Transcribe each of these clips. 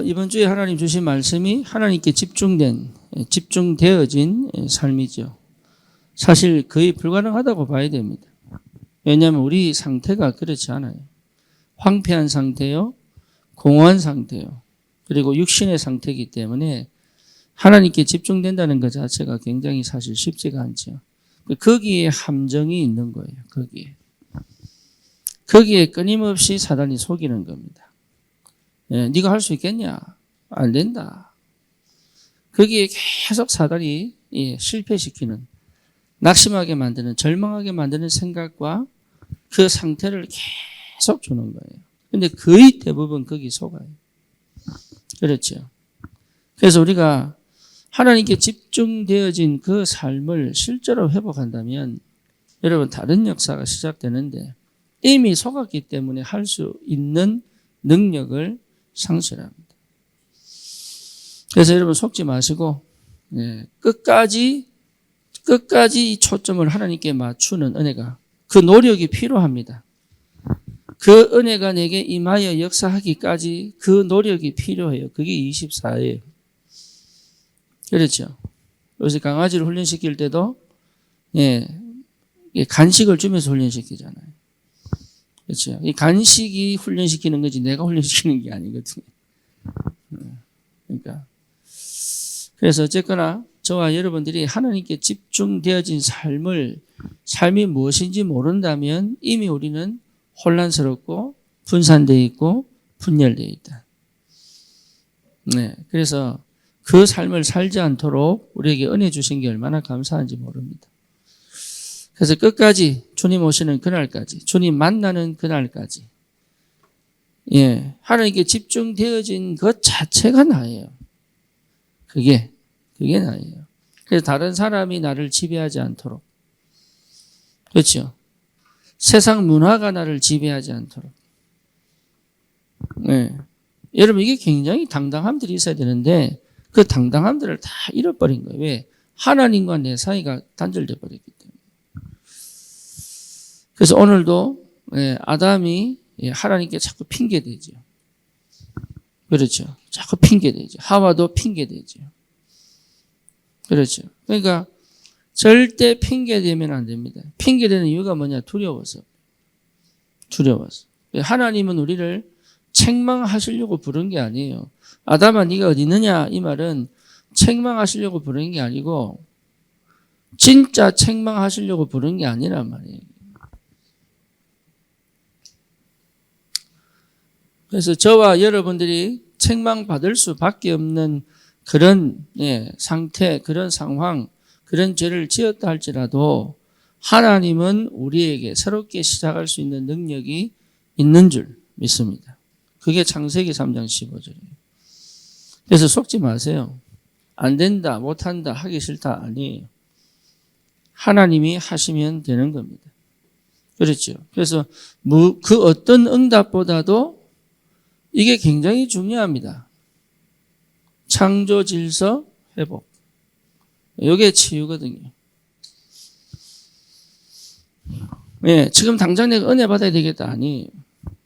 이번 주에 하나님 주신 말씀이 하나님께 집중되어진 삶이죠. 사실 거의 불가능하다고 봐야 됩니다. 왜냐하면 우리 상태가 그렇지 않아요. 황폐한 상태요, 공허한 상태요, 그리고 육신의 상태이기 때문에 하나님께 집중된다는 것 자체가 굉장히 사실 쉽지가 않죠. 거기에 함정이 있는 거예요. 거기에 끊임없이 사단이 속이는 겁니다. 네가 할 수 있겠냐? 안 된다. 거기에 계속 사단이 실패시키는, 낙심하게 만드는, 절망하게 만드는 생각과 그 상태를 계속 주는 거예요. 근데 거의 대부분 거기 속아요. 그렇죠. 그래서 우리가 하나님께 집중되어진 그 삶을 실제로 회복한다면 여러분 다른 역사가 시작되는데 이미 속았기 때문에 할 수 있는 능력을 상실합니다. 그래서 여러분 속지 마시고 끝까지 이 초점을 하나님께 맞추는 은혜가, 그 노력이 필요합니다. 그 은혜가 내게 임하여 역사하기까지 그 노력이 필요해요. 그게 24예요. 그렇죠. 요새 강아지를 훈련시킬 때도 간식을 주면서 훈련시키잖아요. 그렇죠. 이 간식이 훈련시키는 거지 내가 훈련시키는 게 아니거든요. 그러니까 그래서 어쨌거나 저와 여러분들이 하나님께 집중되어진 삶이 무엇인지 모른다면 이미 우리는 혼란스럽고 분산되어 있고 분열되어 있다. 그래서 그 삶을 살지 않도록 우리에게 은혜 주신 게 얼마나 감사한지 모릅니다. 그래서 끝까지 주님 오시는 그날까지, 주님 만나는 그날까지, 하나님께 집중되어진 것 자체가 나예요. 그게 나예요. 그래서 다른 사람이 나를 지배하지 않도록, 그렇죠. 세상 문화가 나를 지배하지 않도록. 여러분 이게 굉장히 당당함들이 있어야 되는데 그 당당함들을 다 잃어버린 거예요. 왜? 하나님과 내 사이가 단절돼 버렸기 때문에. 그래서 오늘도 아담이 하나님께 자꾸 핑계대죠. 그렇죠. 자꾸 핑계대죠. 하와도 핑계대죠. 그렇죠. 그러니까 절대 핑계대면 안 됩니다. 핑계대는 이유가 뭐냐? 두려워서. 하나님은 우리를 책망하시려고 부른 게 아니에요. 아담아 네가 어디 있느냐? 이 말은 책망하시려고 부른 게 아니고 진짜 책망하시려고 부른 게 아니란 말이에요. 그래서 저와 여러분들이 책망받을 수밖에 없는 그런 상태, 그런 상황, 그런 죄를 지었다 할지라도 하나님은 우리에게 새롭게 시작할 수 있는 능력이 있는 줄 믿습니다. 그게 창세기 3장 15절이에요. 그래서 속지 마세요. 안 된다, 못한다, 하기 싫다 아니에요. 하나님이 하시면 되는 겁니다. 그렇죠. 그래서 그 어떤 응답보다도 이게 굉장히 중요합니다. 창조 질서 회복. 이게 치유거든요. 지금 당장 내가 은혜 받아야 되겠다 아니에요.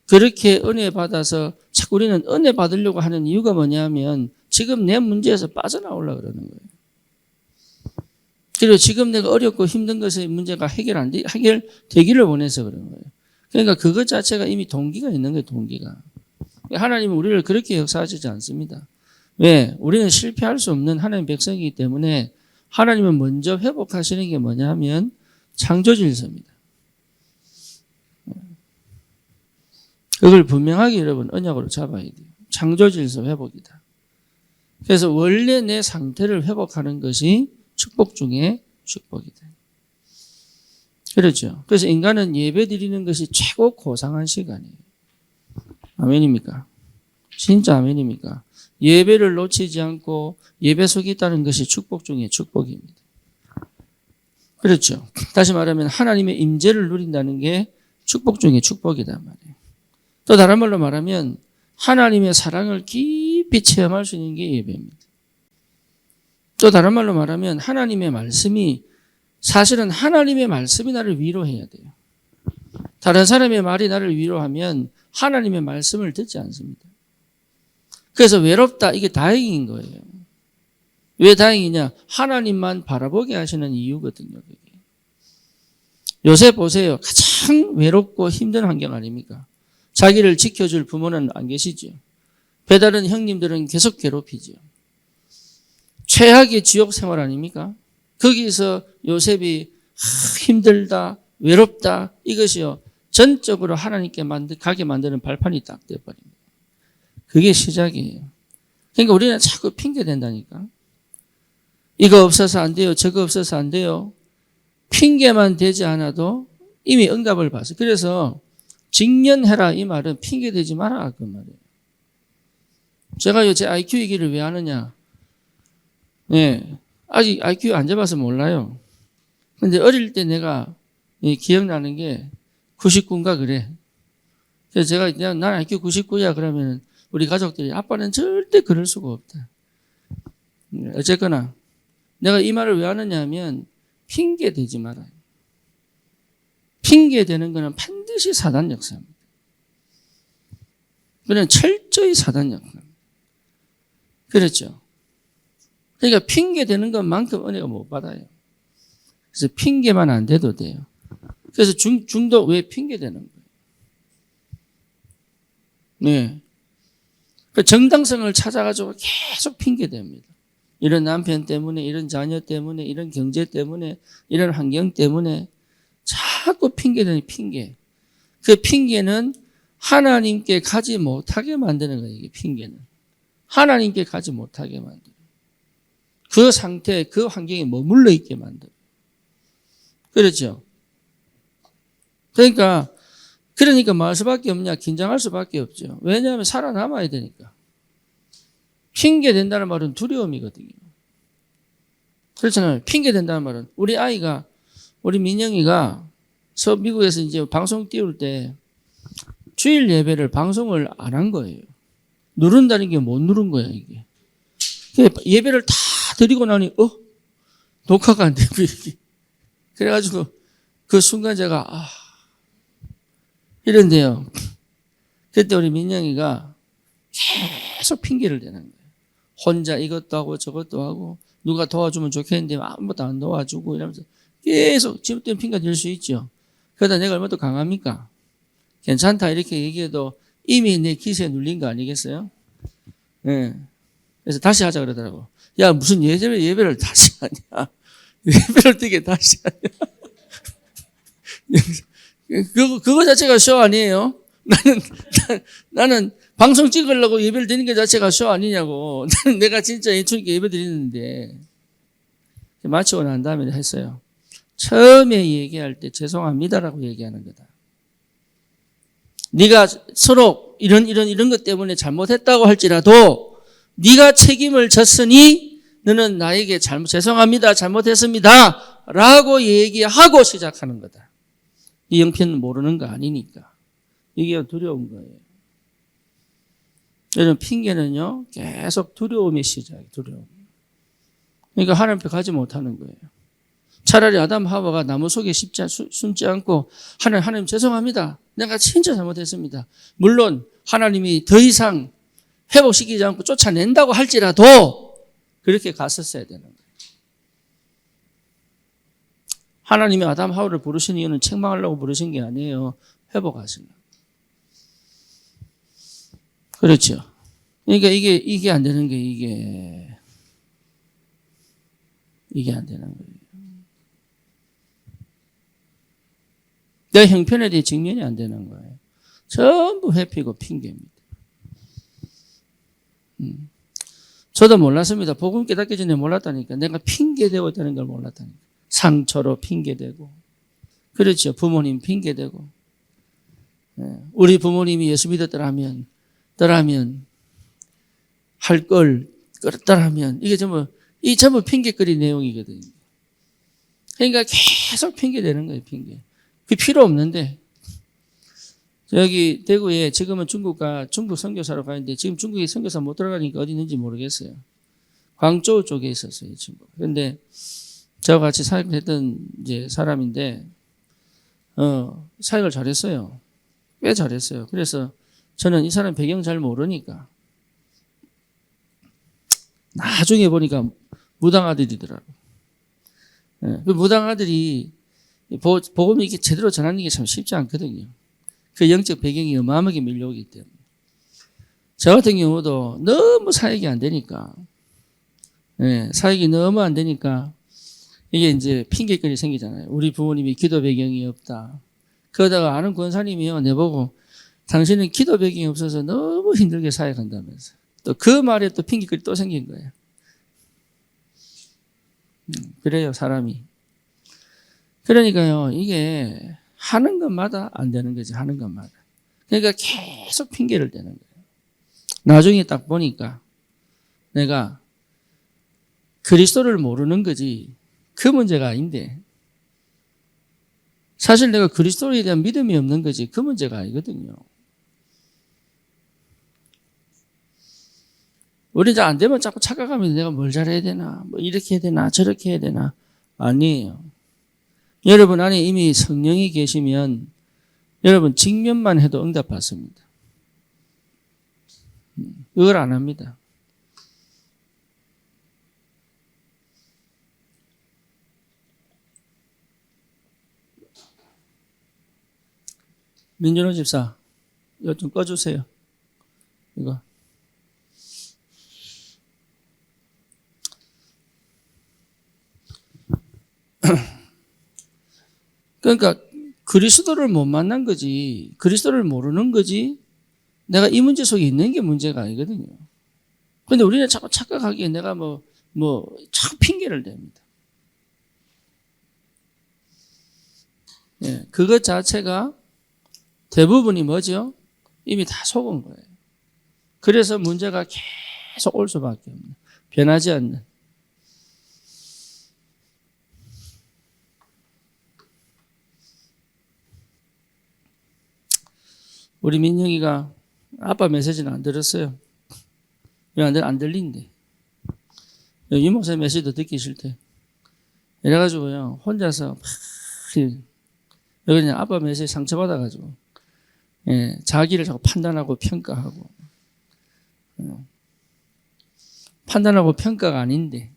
그렇게 은혜 받아서 자꾸 우리는 은혜 받으려고 하는 이유가 뭐냐면 지금 내 문제에서 빠져나오려고 그러는 거예요. 그리고 지금 내가 어렵고 힘든 것의 문제가 해결되기를 원해서 그러는 거예요. 그러니까 그것 자체가 이미 동기가 있는 거예요. 동기가. 하나님은 우리를 그렇게 역사하시지 않습니다. 왜? 우리는 실패할 수 없는 하나님의 백성이기 때문에 하나님은 먼저 회복하시는 게 뭐냐 하면 창조 질서입니다. 그걸 분명하게 여러분 언약으로 잡아야 돼요. 창조 질서 회복이다. 그래서 원래 내 상태를 회복하는 것이 축복 중에 축복이다. 그렇죠. 그래서 인간은 예배 드리는 것이 최고 고상한 시간이에요. 아멘입니까? 진짜 아멘입니까? 예배를 놓치지 않고 예배 속에 있다는 것이 축복 중에 축복입니다. 그렇죠. 다시 말하면 하나님의 임재를 누린다는 게 축복 중에 축복이단 말이에요. 또 다른 말로 말하면 하나님의 사랑을 깊이 체험할 수 있는 게 예배입니다. 또 다른 말로 말하면 하나님의 말씀이, 사실은 하나님의 말씀이 나를 위로해야 돼요. 다른 사람의 말이 나를 위로하면 하나님의 말씀을 듣지 않습니다. 그래서 외롭다. 이게 다행인 거예요. 왜 다행이냐? 하나님만 바라보게 하시는 이유거든요. 그게. 요셉 보세요. 가장 외롭고 힘든 환경 아닙니까? 자기를 지켜줄 부모는 안 계시죠. 배다른 형님들은 계속 괴롭히죠. 최악의 지옥 생활 아닙니까? 거기서 요셉이 힘들다, 외롭다, 이것이요. 전적으로 하나님께 가게 만드는 발판이 딱 되어버립니다. 그게 시작이에요. 그러니까 우리는 자꾸 핑계 댄다니까. 이거 없어서 안 돼요. 저거 없어서 안 돼요. 핑계만 되지 않아도 이미 응답을 봤어요. 그래서 직면해라 이 말은 핑계 대지 마라 그 말이에요. 제가 제 IQ 얘기를 왜 하느냐. 네, 아직 IQ 안 잡아서 몰라요. 근데 어릴 때 내가 기억나는 게 99인가 그래. 그래서 제가 난 IQ 99야 그러면 우리 가족들이 아빠는 절대 그럴 수가 없다. 어쨌거나 내가 이 말을 왜 하느냐 하면 핑계 대지 말아요. 핑계 대는 거는 반드시 사단 역사입니다. 그는 철저히 사단 역사입니다. 그렇죠. 그러니까 핑계 대는 것만큼 은혜가 못 받아요. 그래서 핑계만 안 대도 돼요. 그래서 중독 왜 핑계 대는 거예요? 네. 그 정당성을 찾아가지고 계속 핑계 댑니다. 이런 남편 때문에, 이런 자녀 때문에, 이런 경제 때문에, 이런 환경 때문에 자꾸 핑계대는 핑계. 그 핑계는 하나님께 가지 못하게 만드는 거예요. 이게 핑계는. 하나님께 가지 못하게 만들어요. 그 상태, 그 환경에 머물러 있게 만들어요. 그렇죠? 그러니까 말할 수밖에 없냐? 긴장할 수밖에 없죠. 왜냐하면 살아남아야 되니까. 핑계 된다는 말은 두려움이거든요. 그렇잖아요. 핑계 된다는 말은 우리 민영이가 미국에서 이제 방송 띄울 때 주일 예배를 방송을 안 한 거예요. 누른다는 게 못 누른 거야, 이게. 예배를 다 드리고 나니, 녹화가 안 되고, 이게. 그래가지고 그 순간 제가, 이런데요. 그때 우리 민영이가 계속 핑계를 대는 거예요. 혼자 이것도 하고 저것도 하고 누가 도와주면 좋겠는데 아무것도 안 도와주고 이러면서 계속 지금부터 핑계 댈 수 있죠. 그러다 내가 얼마나 강합니까? 괜찮다 이렇게 얘기해도 이미 내 기세에 눌린 거 아니겠어요? 네. 그래서 다시 하자 그러더라고. 야 무슨 예배를 다시 하냐. 예배를 되게 다시 하냐. 그거 자체가 쇼 아니에요? 나는 방송 찍으려고 예배를 드리는 게 자체가 쇼 아니냐고. 나는 내가 진짜 예수님께 예배 드리는데. 마치고 난 다음에 했어요. 처음에 얘기할 때 죄송합니다라고 얘기하는 거다. 네가 서로 이런 것 때문에 잘못했다고 할지라도 네가 책임을 졌으니 너는 나에게 죄송합니다. 잘못했습니다. 라고 얘기하고 시작하는 거다. 이 형편은 모르는 거 아니니까. 이게 두려운 거예요. 여러분 핑계는요 계속 두려움의 시작이에요. 두려움. 그러니까 하나님 앞에 가지 못하는 거예요. 차라리 아담 하와가 나무 속에 숨지 않고 하나님 죄송합니다. 내가 진짜 잘못했습니다. 물론 하나님이 더 이상 회복시키지 않고 쫓아낸다고 할지라도 그렇게 갔었어야 되는 거예요. 하나님이 아담 하와를 부르신 이유는 책망하려고 부르신 게 아니에요. 회복하시는 거예요. 그렇죠. 그러니까 이게 안 되는 게 이게 안 되는 거예요. 내 형편에 대해 직면이 안 되는 거예요. 전부 회피고 핑계입니다. 저도 몰랐습니다. 복음 깨닫기 전에 몰랐다니까. 내가 핑계대고 있다는 걸 몰랐다니까. 상처로 핑계대고. 그렇죠. 부모님 핑계대고. 우리 부모님이 예수 믿었더라면 할 걸 끌었더라면 이게 전부 핑계거리 내용이거든요. 그러니까 계속 핑계대는 거예요. 핑계. 그 필요 없는데 여기 대구에 지금은 중국 선교사로 가는데 지금 중국에 선교사 못 들어가니까 어디 있는지 모르겠어요. 광저우 쪽에 있었어요, 이 친구. 그런데 저와 같이 사역했던 이제 사람인데 사역을 잘했어요. 꽤 잘했어요. 그래서 저는 이 사람 배경 잘 모르니까 나중에 보니까 무당 아들이더라고. 예, 그 무당 아들이 복음이 이렇게 제대로 전하는 게 참 쉽지 않거든요. 그 영적 배경이 어마어마하게 밀려오기 때문에. 저 같은 경우도 너무 사역이 안 되니까, 예, 사역이 너무 안 되니까 이게 이제 핑계거리 생기잖아요. 우리 부모님이 기도 배경이 없다. 그러다가 아는 권사님이요, 내보고 당신은 기도 배경이 없어서 너무 힘들게 사역한다면서. 또 그 말에 또 핑계거리 또 생긴 거예요. 그래요, 사람이. 그러니까요, 이게 하는 것마다 안 되는 거지, 하는 것마다. 그러니까 계속 핑계를 대는 거예요. 나중에 딱 보니까 내가 그리스도를 모르는 거지, 그 문제가 아닌데, 사실 내가 그리스도에 대한 믿음이 없는 거지, 그 문제가 아니거든요. 우리 이제 안 되면 자꾸 착각하면 내가 뭘 잘해야 되나, 뭐 이렇게 해야 되나, 저렇게 해야 되나. 아니에요. 여러분 안에 이미 성령이 계시면 여러분 직면만 해도 응답 받습니다. 그걸 안 합니다. 민준호 집사, 이거 좀 꺼주세요. 이거. 그러니까 그리스도를 못 만난 거지, 그리스도를 모르는 거지, 내가 이 문제 속에 있는 게 문제가 아니거든요. 그런데 우리는 자꾸 착각하기에 내가 자꾸 핑계를 댑니다. 예, 그것 자체가 대부분이 뭐죠? 이미 다 속은 거예요. 그래서 문제가 계속 올 수밖에 없는, 변하지 않는. 우리 민영이가 아빠 메시지는 안 들었어요. 왜 안 들린대? 유목사 메시지도 듣기 싫대. 이래가지고요, 혼자서 여기 그냥 아빠 메시지 상처받아가지고, 예, 자기를 자꾸 판단하고 평가하고, 판단하고 평가가 아닌데,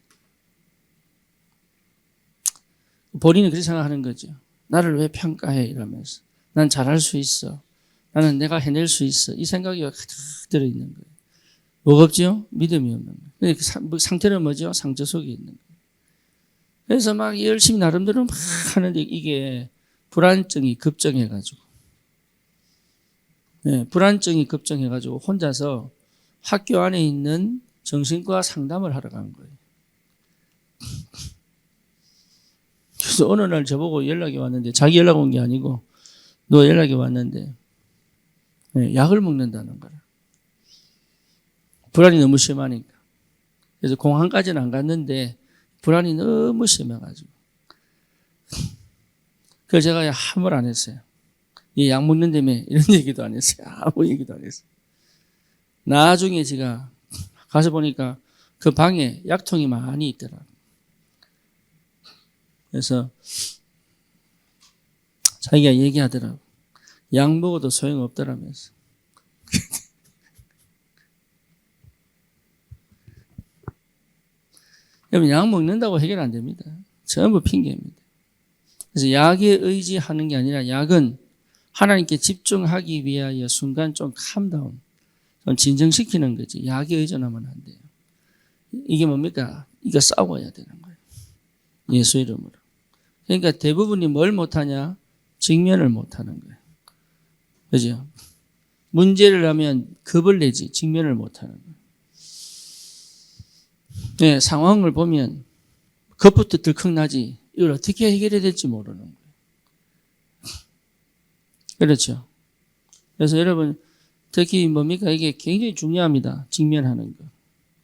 본인은 그렇게 생각하는 거죠. 나를 왜 평가해? 이러면서. 난 잘할 수 있어. 나는 내가 해낼 수 있어. 이 생각이 가득 들어있는 거예요. 뭐가 없죠? 믿음이 없는 거예요. 상태는 뭐죠? 상처 속에 있는 거예요. 그래서 막 열심히 나름대로 막 하는데 이게 불안증이 급증해가지고, 네, 불안증이 급증해가지고 혼자서 학교 안에 있는 정신과 상담을 하러 간 거예요. 그래서 어느 날 저보고 연락이 왔는데, 자기 연락 온 게 아니고 너 연락이 왔는데, 네, 약을 먹는다는 거라. 불안이 너무 심하니까. 그래서 공항까지는 안 갔는데 불안이 너무 심해가지고. 그래서 제가 아무 말 안 했어요. 이 약 먹는다며 이런 얘기도 안 했어요. 아무 얘기도 안 했어요. 나중에 제가 가서 보니까 그 방에 약통이 많이 있더라고요. 그래서 자기가 얘기하더라고요. 약 먹어도 소용없더라면서. 여러분, 약 먹는다고 해결 안 됩니다. 전부 핑계입니다. 그래서 약에 의지하는 게 아니라 약은 하나님께 집중하기 위하여 순간 좀 캄다운, 좀 진정시키는 거지. 약에 의존하면 안 돼요. 이게 뭡니까? 이거 싸워야 되는 거예요. 예수 이름으로. 그러니까 대부분이 뭘 못하냐? 직면을 못하는 거예요. 그죠? 문제를 하면 겁을 내지 직면을 못하는 거예요. 네, 상황을 보면 겁부터 들컥나지 이걸 어떻게 해결해야 될지 모르는 거예요. 그렇죠? 그래서 여러분 특히 뭡니까? 이게 굉장히 중요합니다. 직면하는 거.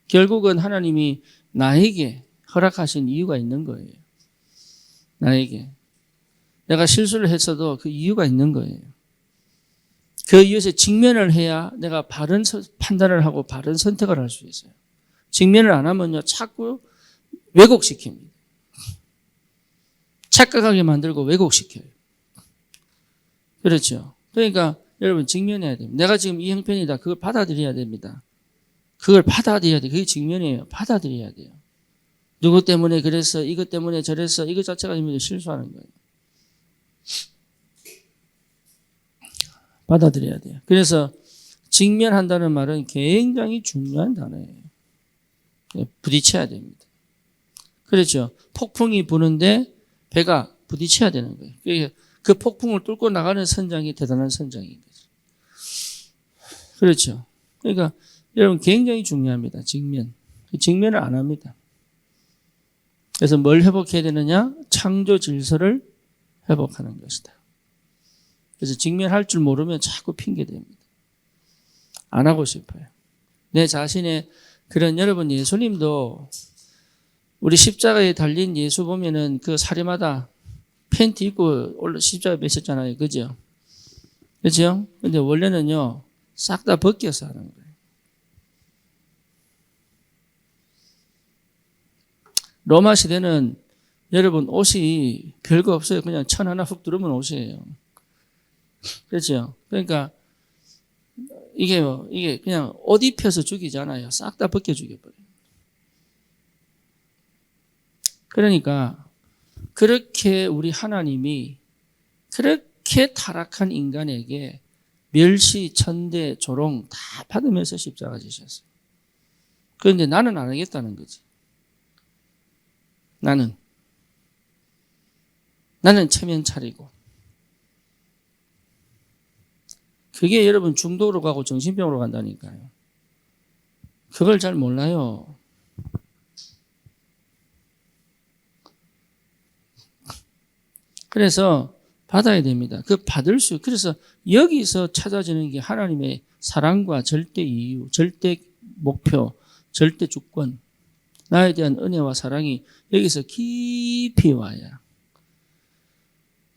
결국은 하나님이 나에게 허락하신 이유가 있는 거예요. 나에게. 내가 실수를 했어도 그 이유가 있는 거예요. 그 이유에서 직면을 해야 내가 바른 판단을 하고 바른 선택을 할 수 있어요. 직면을 안 하면요, 자꾸 왜곡시킵니다. 착각하게 만들고 왜곡시켜요. 그렇죠. 그러니까 여러분 직면해야 됩니다. 내가 지금 이 형편이다. 그걸 받아들여야 됩니다. 그걸 받아들여야 돼. 그게 직면이에요. 받아들여야 돼요. 누구 때문에 그랬어, 이것 때문에 저랬어, 이것 자체가 실수하는 거예요. 받아들여야 돼요. 그래서 직면한다는 말은 굉장히 중요한 단어예요. 부딪혀야 됩니다. 그렇죠. 폭풍이 부는데 배가 부딪혀야 되는 거예요. 그 폭풍을 뚫고 나가는 선장이 대단한 선장인 거죠. 그렇죠. 그러니까 여러분 굉장히 중요합니다. 직면. 직면을 안 합니다. 그래서 뭘 회복해야 되느냐? 창조 질서를 회복하는 것이다. 그래서 직면할 줄 모르면 자꾸 핑계댑니다. 안 하고 싶어요. 내 자신의 그런 여러분 예수님도 우리 십자가에 달린 예수 보면은 그 사리마다 팬티 입고 십자가에 매셨잖아요. 그죠? 그죠? 근데 원래는요, 싹 다 벗겨서 하는 거예요. 로마 시대는 여러분 옷이 별거 없어요. 그냥 천 하나 훅 두르면 옷이에요. 그렇죠? 그러니까 이게 그냥 옷 입혀서 죽이잖아요. 싹 다 벗겨 죽여버려요. 그러니까 그렇게 우리 하나님이 그렇게 타락한 인간에게 멸시, 천대, 조롱 다 받으면서 십자가 지셨어요. 그런데 나는 안 하겠다는 거지. 나는 체면 차리고. 그게 여러분 중독으로 가고 정신병으로 간다니까요. 그걸 잘 몰라요. 그래서 받아야 됩니다. 그래서 여기서 찾아지는 게 하나님의 사랑과 절대 이유, 절대 목표, 절대 주권, 나에 대한 은혜와 사랑이 여기서 깊이 와야.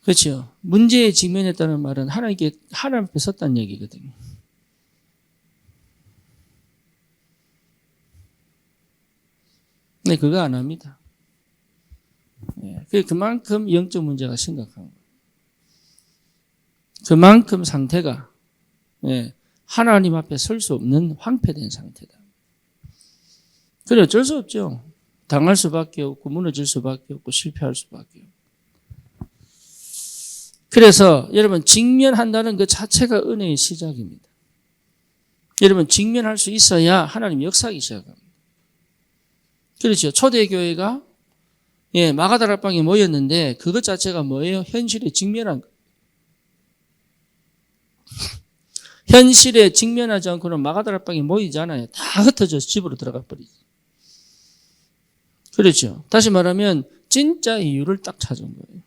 그렇죠. 문제에 직면했다는 말은 하나님 앞에 섰다는 얘기거든요. 네, 그거 안 합니다. 그만큼 영적 문제가 심각한 거예요. 그만큼 상태가 하나님 앞에 설 수 없는 황폐된 상태다. 그래 어쩔 수 없죠. 당할 수밖에 없고 무너질 수밖에 없고 실패할 수밖에 없고. 그래서 여러분 직면한다는 그 자체가 은혜의 시작입니다. 여러분 직면할 수 있어야 하나님 역사하기 시작합니다. 그렇죠. 초대교회가 마가다락방에 모였는데 그것 자체가 뭐예요? 현실에 직면한 거. 현실에 직면하지 않고는 마가다락방에 모이지 않아요. 다 흩어져서 집으로 들어가 버리죠. 그렇죠. 다시 말하면 진짜 이유를 딱 찾은 거예요.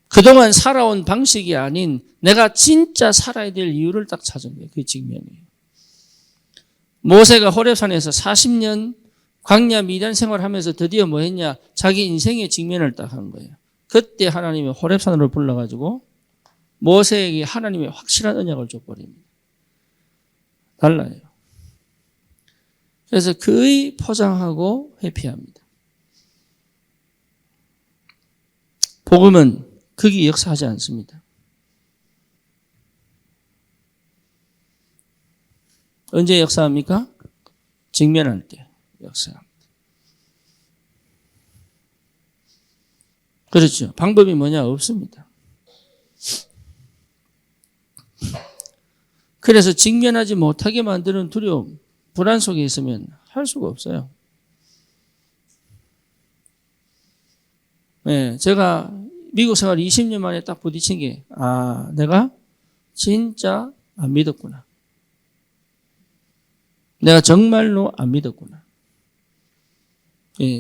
그동안 살아온 방식이 아닌 내가 진짜 살아야 될 이유를 딱 찾은 거예요. 그게 직면이에요. 모세가 호렙산에서 40년 광야 미디안 생활하면서 드디어 뭐 했냐? 자기 인생의 직면을 딱 한 거예요. 그때 하나님이 호렙산으로 불러가지고 모세에게 하나님의 확실한 언약을 줘버립니다. 달라요. 그래서 거의 포장하고 회피합니다. 복음은 거기 역사하지 않습니다. 언제 역사합니까? 직면할 때 역사합니다. 그렇죠. 방법이 뭐냐? 없습니다. 그래서 직면하지 못하게 만드는 두려움, 불안 속에 있으면 할 수가 없어요. 제가 미국 생활 20년 만에 딱 부딪힌 게, 내가 진짜 안 믿었구나. 내가 정말로 안 믿었구나.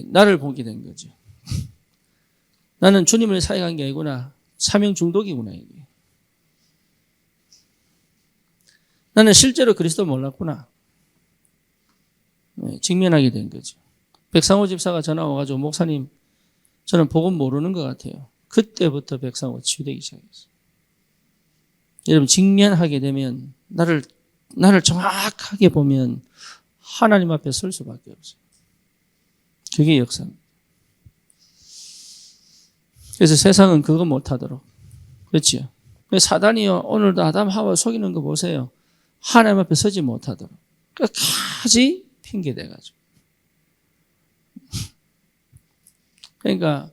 나를 보게 된 거죠. 나는 주님을 사역한 게 아니구나. 사명 중독이구나, 이게. 나는 실제로 그리스도 몰랐구나. 직면하게 된 거죠. 백상호 집사가 전화 와가지고, 목사님, 저는 복음 모르는 것 같아요. 그때부터 백상호가 치유되기 시작했어요. 여러분, 직면하게 되면, 나를 정확하게 보면, 하나님 앞에 설 수밖에 없어요. 그게 역사입니다. 그래서 세상은 그거 못하도록. 그렇지요. 사단이요, 오늘도 아담 하와 속이는 거 보세요. 하나님 앞에 서지 못하도록. 끝까지 핑계대가지고. 그러니까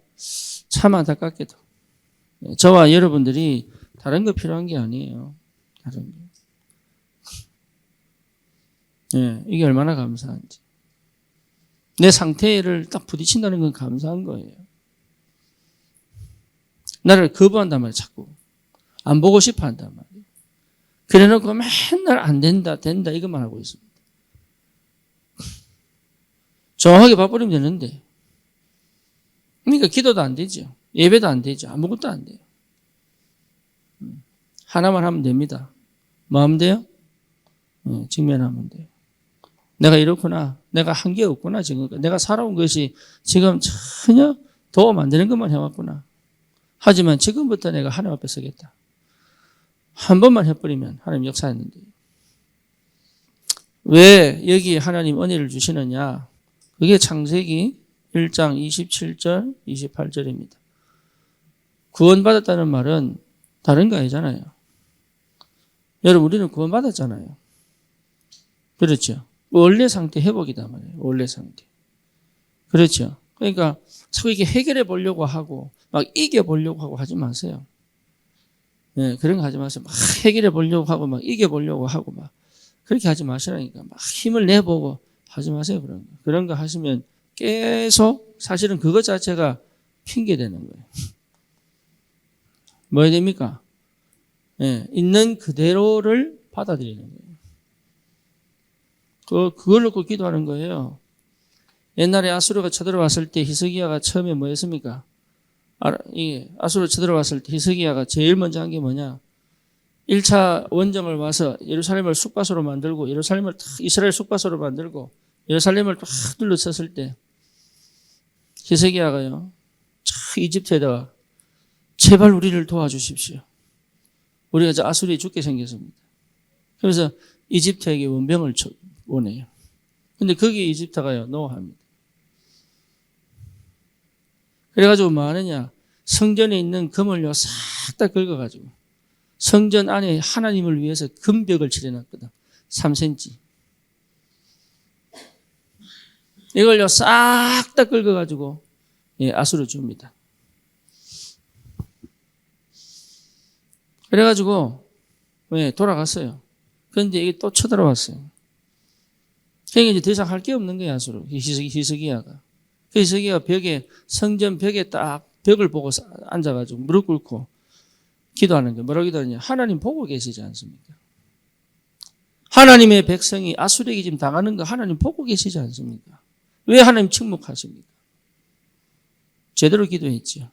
참 안타깝게도 저와 여러분들이 다른 거 필요한 게 아니에요. 다른 거. 예, 이게 얼마나 감사한지. 내 상태를 딱 부딪힌다는 건 감사한 거예요. 나를 거부한단 말이에요, 자꾸. 안 보고 싶어 한단 말이에요. 그래 놓고 맨날 안 된다, 된다, 이것만 하고 있습니다. 정확하게 봐버리면 되는데. 그러니까 기도도 안 되죠. 예배도 안 되죠. 아무것도 안 돼요. 하나만 하면 됩니다. 뭐 하면 돼요? 직면하면 돼요. 내가 이렇구나. 내가 한 게 없구나. 지금 내가 살아온 것이 지금 전혀 도움 안 되는 것만 해왔구나. 하지만 지금부터 내가 하나님 앞에 서겠다. 한 번만 해버리면 하나님 역사했는데. 왜 여기 하나님 은혜를 주시느냐? 그게 창세기 1장 27절, 28절입니다. 구원받았다는 말은 다른 거 아니잖아요. 여러분, 우리는 구원받았잖아요. 그렇죠? 원래 상태 회복이다 말이에요. 원래 상태. 그렇죠? 그러니까 자꾸 이게 해결해 보려고 하고 막 이겨 보려고 하고 하지 마세요. 네, 그런 거 하지 마세요. 막 해결해 보려고 하고 막 이겨 보려고 하고 막 그렇게 하지 마시라니까. 막 힘을 내보고 하지 마세요. 그런 거 하시면 계속 사실은 그것 자체가 핑계 되는 거예요. 뭐 해야 됩니까? 네, 있는 그대로를 받아들이는 거예요. 그걸 놓고 기도하는 거예요. 옛날에 아수르가 쳐들어왔을 때 히스기야가 처음에 뭐 했습니까? 아수르 쳐들어왔을 때 히스기야가 제일 먼저 한 게 뭐냐? 1차 원정을 와서 예루살렘을 숙박소로 만들고 이스라엘 숙박소로 만들고 예루살렘을 딱 둘러쳤을 때 히스기야가요. 이집트에다가 제발 우리를 도와주십시오. 우리가 저 아수르에 죽게 생겼습니다. 그래서 이집트에게 원병을 원해요. 근데 거기에 이집트가요, 노합니다. 그래가지고 뭐 하느냐. 성전에 있는 금을요, 싹 다 긁어가지고 성전 안에 하나님을 위해서 금벽을 칠해놨거든. 3cm. 이걸요, 싹 다 긁어가지고, 아수르 줍니다. 그래가지고, 돌아갔어요. 그런데 이게 또 쳐들어왔어요. 그러니까 이제 더 이상 할 게 없는 거야, 아수르. 히스기야가. 그 히스기야가 성전 벽에 딱 벽을 보고 앉아가지고 무릎 꿇고 기도하는 거예요. 뭐라고 기도하냐? 하나님 보고 계시지 않습니까? 하나님의 백성이 아수르에게 지금 당하는 거 하나님 보고 계시지 않습니까? 왜 하나님 침묵하십니까? 제대로 기도했죠.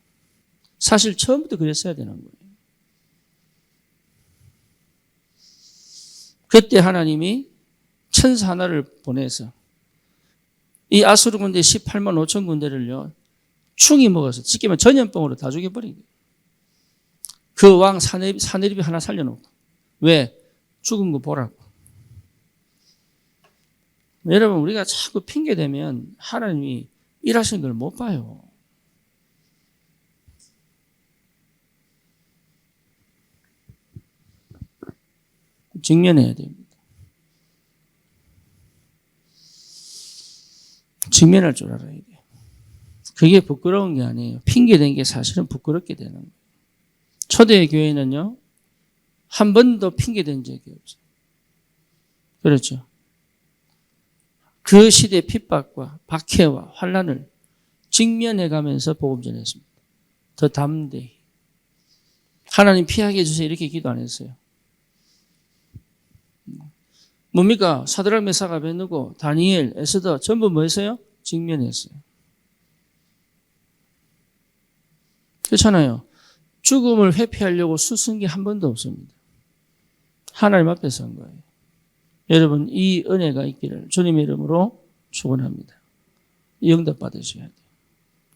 사실 처음부터 그랬어야 되는 거예요. 그때 하나님이 천사 하나를 보내서 이 아수르 군대 18만 5천 군대를요, 충이 먹어서 쉽게만 전염병으로 다 죽여버린 거예요. 그 왕 사네립이 하나 살려놓고. 왜? 죽은 거 보라고. 여러분, 우리가 자꾸 핑계대면 하나님이 일하시는 걸 못 봐요. 직면해야 됩니다. 직면할 줄 알아야 돼요. 그게 부끄러운 게 아니에요. 핑계댄 게 사실은 부끄럽게 되는 거예요. 초대 교회는요, 한 번도 핑계댄 적이 없어요. 그렇죠. 그 시대의 핍박과 박해와 환난을 직면해가면서 복음 전했습니다. 더 담대히. 하나님 피하게 해주세요. 이렇게 기도 안 했어요. 뭡니까? 사드락 메삭 아벳느고 다니엘, 에스더 전부 뭐 했어요? 직면했어요. 그렇잖아요. 죽음을 회피하려고 수쓴 게 한 번도 없습니다. 하나님 앞에서 한 거예요. 여러분, 이 은혜가 있기를 주님의 이름으로 축원합니다. 응답 받으셔야 돼요.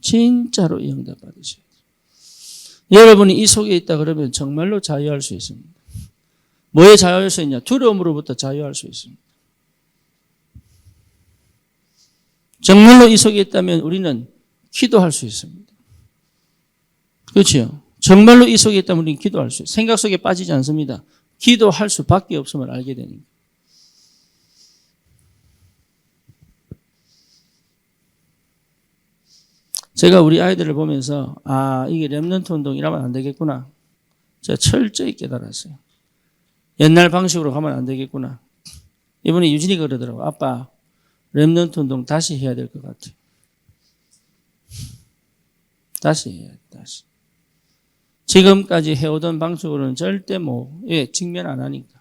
진짜로 응답 받으셔야 돼요. 여러분이 이 속에 있다 그러면 정말로 자유할 수 있습니다. 뭐에 자유할 수 있냐? 두려움으로부터 자유할 수 있습니다. 정말로 이 속에 있다면 우리는 기도할 수 있습니다. 그렇죠? 정말로 이 속에 있다면 우리는 기도할 수 있어요. 생각 속에 빠지지 않습니다. 기도할 수밖에 없음을 알게 되니까. 제가 우리 아이들을 보면서 이게 렘넌트 운동이라면 안 되겠구나. 제가 철저히 깨달았어요. 옛날 방식으로 가면 안 되겠구나. 이번에 유진이가 그러더라고. 아빠, 렘넌트 운동 다시 해야 될 것 같아. 다시 해야 돼, 다시. 지금까지 해오던 방식으로는 절대 직면 안 하니까.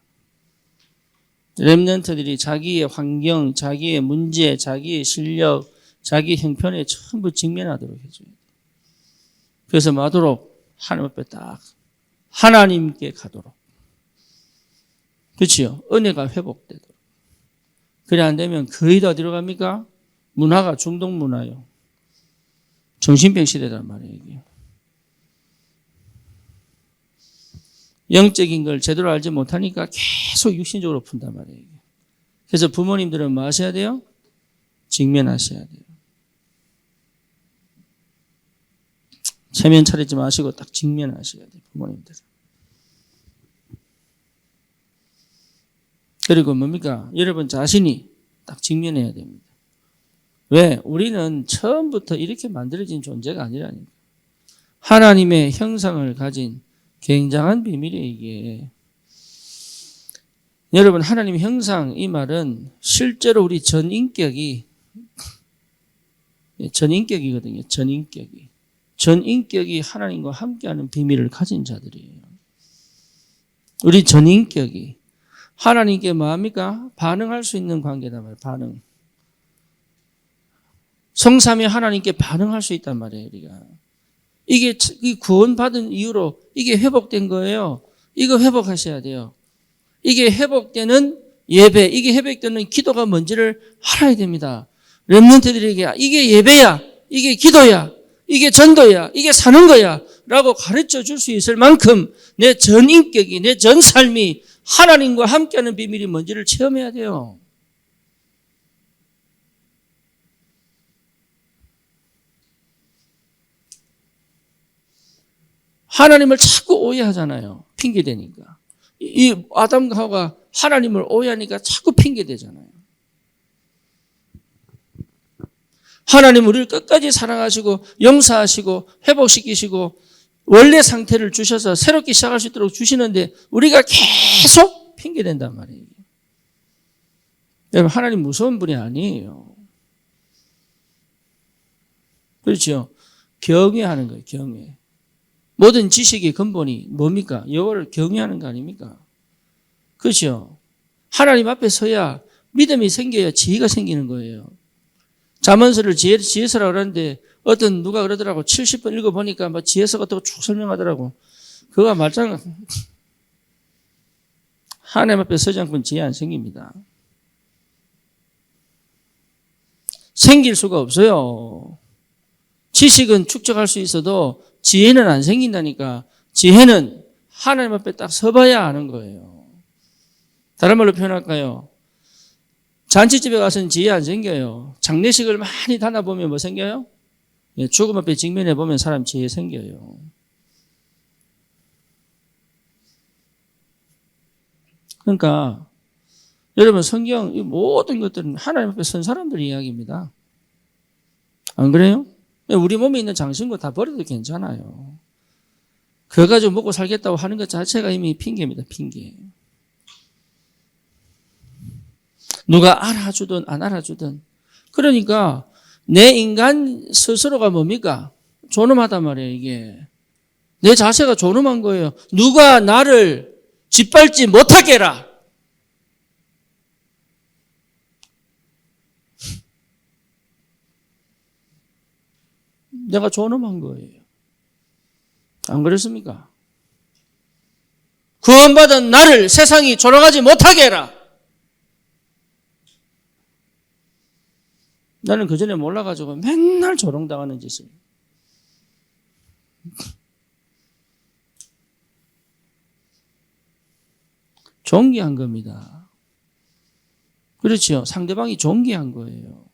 렘넌트들이 자기의 환경, 자기의 문제, 자기의 실력, 자기 형편에 전부 직면하도록 해줘야 돼. 그래서 마도록 하나님 앞에 딱 하나님께 가도록. 그렇지요? 은혜가 회복되도록. 그래 안 되면 거의 다 어디로 갑니까? 문화가 중동 문화요. 정신병 시대란 말이에요, 이게. 영적인 걸 제대로 알지 못하니까 계속 육신적으로 푼단 말이에요. 그래서 부모님들은 뭐 하셔야 돼요? 직면하셔야 돼요. 체면 차리지 마시고 딱 직면하셔야 돼요, 부모님들은. 그리고 뭡니까? 여러분 자신이 딱 직면해야 됩니다. 왜? 우리는 처음부터 이렇게 만들어진 존재가 아니라니까. 하나님의 형상을 가진 굉장한 비밀이에요, 이게. 여러분, 하나님의 형상, 이 말은 실제로 우리 전인격이거든요, 전인격이. 전인격이 하나님과 함께하는 비밀을 가진 자들이에요. 우리 전인격이 하나님께 뭐합니까? 반응할 수 있는 관계단 말이에요, 반응. 성삼위 하나님께 반응할 수 있단 말이에요, 우리가. 이게 구원받은 이후로 이게 회복된 거예요. 이거 회복하셔야 돼요. 이게 회복되는 예배, 이게 회복되는 기도가 뭔지를 알아야 됩니다. 렘넌트들에게 이게 예배야, 이게 기도야, 이게 전도야, 이게 사는 거야 라고 가르쳐 줄 수 있을 만큼 내 전인격이, 내 전삶이 하나님과 함께하는 비밀이 뭔지를 체험해야 돼요. 하나님을 자꾸 오해하잖아요. 핑계대니까. 이 아담과 하와가 하나님을 오해하니까 자꾸 핑계대잖아요. 하나님 우리를 끝까지 사랑하시고 용서하시고 회복시키시고 원래 상태를 주셔서 새롭게 시작할 수 있도록 주시는데 우리가 계속 핑계댄단 말이에요. 여러분, 하나님 무서운 분이 아니에요. 그렇죠? 경외하는 거예요, 경외. 모든 지식의 근본이 뭡니까? 여호와를 경외하는 거 아닙니까? 그렇죠? 하나님 앞에 서야 믿음이 생겨야 지혜가 생기는 거예요. 잠언서를 지혜서라고 그러는데 어떤 누가 그러더라고. 70번 읽어보니까 막 지혜서 같은 거 쭉 설명하더라고. 그거 말짱 하나님 앞에 서지 않고는 지혜 안 생깁니다. 생길 수가 없어요. 지식은 축적할 수 있어도 지혜는 안 생긴다니까. 지혜는 하나님 앞에 딱 서봐야 아는 거예요. 다른 말로 표현할까요? 잔치집에 가서는 지혜 안 생겨요. 장례식을 많이 다녀보면 뭐 생겨요? 죽음 앞에 직면해 보면 사람 지혜 생겨요. 그러니까 여러분, 성경 이 모든 것들은 하나님 앞에 선 사람들 이야기입니다. 안 그래요? 우리 몸에 있는 장신구 다 버려도 괜찮아요. 그거 가지고 먹고 살겠다고 하는 것 자체가 이미 핑계입니다. 핑계. 누가 알아주든 안 알아주든. 그러니까 내 인간 스스로가 뭡니까? 존엄하단 말이에요, 이게. 내 자세가 존엄한 거예요. 누가 나를 짓밟지 못하게 해라. 내가 존엄한 거예요. 안 그렇습니까? 구원받은 나를 세상이 조롱하지 못하게 해라. 나는 그전에 몰라가지고 맨날 조롱당하는 짓을. 존귀한 겁니다. 그렇죠. 상대방이 존귀한 거예요.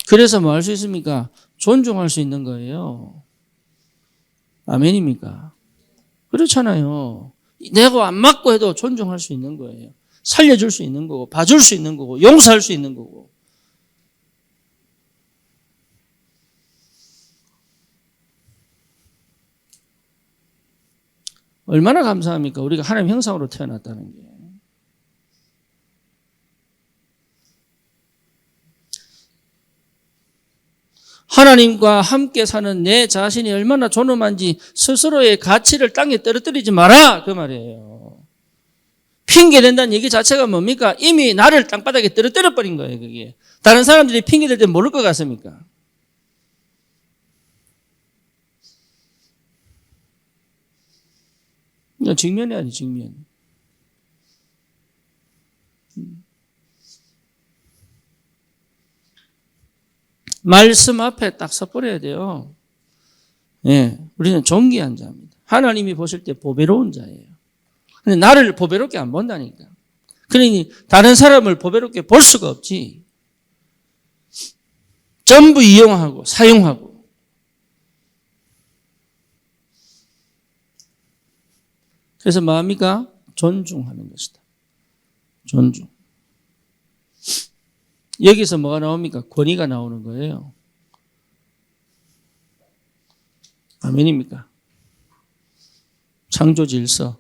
그래서 뭐 할 수 있습니까? 존중할 수 있는 거예요. 아멘입니까? 그렇잖아요. 내가 안 맞고 해도 존중할 수 있는 거예요. 살려줄 수 있는 거고, 봐줄 수 있는 거고, 용서할 수 있는 거고. 얼마나 감사합니까? 우리가 하나님 형상으로 태어났다는 게. 하나님과 함께 사는 내 자신이 얼마나 존엄한지 스스로의 가치를 땅에 떨어뜨리지 마라 그 말이에요. 핑계댄다는 얘기 자체가 뭡니까? 이미 나를 땅바닥에 떨어뜨려 버린 거예요. 그게 다른 사람들이 핑계댈 때 모를 것 같습니까? 직면해야지 직면. 말씀 앞에 딱 서버려야 돼요. 예, 우리는 존귀한 자입니다. 하나님이 보실 때 보배로운 자예요. 근데 나를 보배롭게 안 본다니까. 그러니 다른 사람을 보배롭게 볼 수가 없지. 전부 이용하고 사용하고. 그래서 뭡니까? 존중하는 것이다. 존중. 여기서 뭐가 나옵니까? 권위가 나오는 거예요. 아멘입니까? 창조 질서.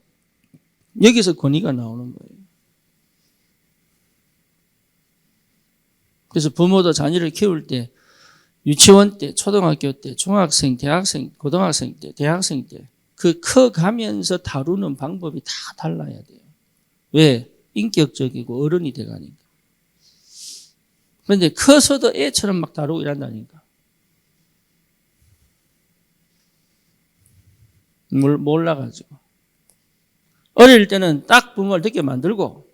여기서 권위가 나오는 거예요. 그래서 부모도 자녀를 키울 때 유치원 때, 초등학교 때, 중학생, 대학생, 고등학생 때, 대학생 때 그 커가면서 다루는 방법이 다 달라야 돼요. 왜? 인격적이고 어른이 돼가니까. 그런데 커서도 애처럼 막 다루고 이란다니까. 몰라가지고. 어릴 때는 딱 부모를 듣게 만들고,